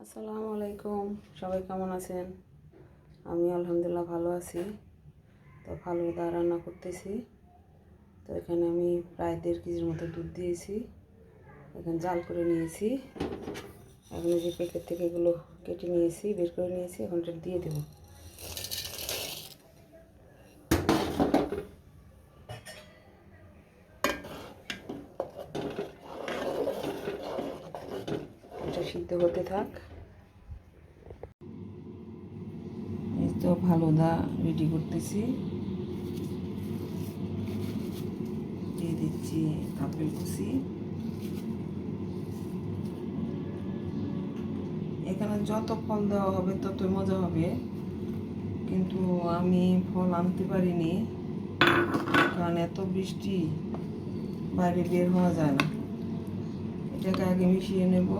আসসালামু আলাইকুম, সবাই কেমন আছেন? আমি আলহামদুলিল্লাহ ভালো আছি। তো ফালুদা রান্না করতেছি। তো এখানে আমি প্রায় 1.5 কেজির মতো দুধ দিয়েছি, এখানে জাল করে নিয়েছি। এখন যে প্যাকেট থেকে এগুলো কেটে নিয়েছি, বের করে নিয়েছি, এখন এটা দিয়ে দেবো। এটা সিদ্ধ হতে থাক। এই তো ফালুদা রেডি করতেছি, দিয়ে দিচ্ছি আপেল কুচি। এখানে যত ফল দেওয়া হবে ততই মজা হবে, কিন্তু আমি ফল আনতে পারিনি কারণ এত বৃষ্টি, বাইরে বের হওয়া যায় না। এটাকে আগে মিশিয়ে নেব।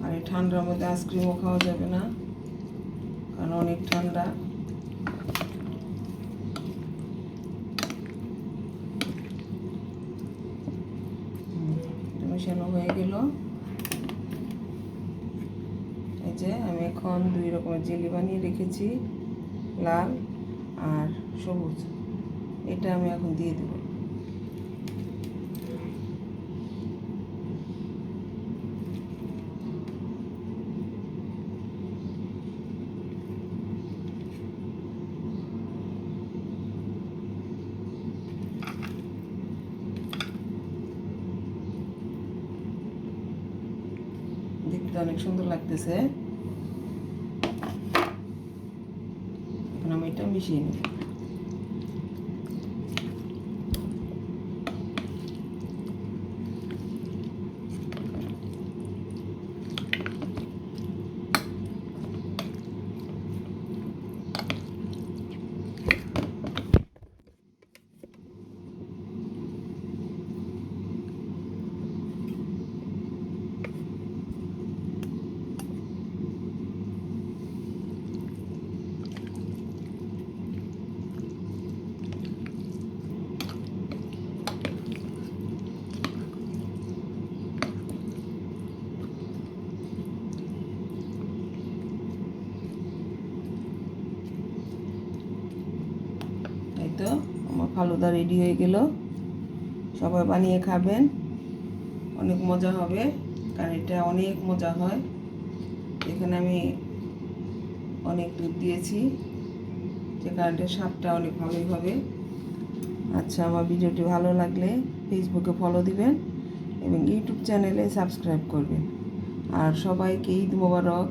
আর এই ঠান্ডার মধ্যে আইসক্রিমও খাওয়া যাবে না কারণ অনেক ঠান্ডা। মেশানো হয়ে গেল। এই যে আমি এখন 2 রকমের জেলি বানিয়ে রেখেছি, লাল আর সবুজ। এটা আমি এখন দিয়ে দেব। দেখতে অনেক সুন্দর লাগতেছে। এখন আমি এটা মিশিয়ে নেব। এই তো আমার ফালুদা রেডি হয়ে গেল। সবাই বানিয়ে খাবেন, অনেক মজা হবে কারণ এটা অনেক মজা হয়। এখানে আমি অনেক দুধ দিয়েছি, যে কারণে স্বাদটা অনেক ভালোই হবে। আচ্ছা, আমার ভিডিওটি ভালো লাগলে ফেসবুকে ফলো দিবেন এবং ইউটিউব চ্যানেলে সাবস্ক্রাইব করবেন। আর সবাইকে ঈদ মোবারক।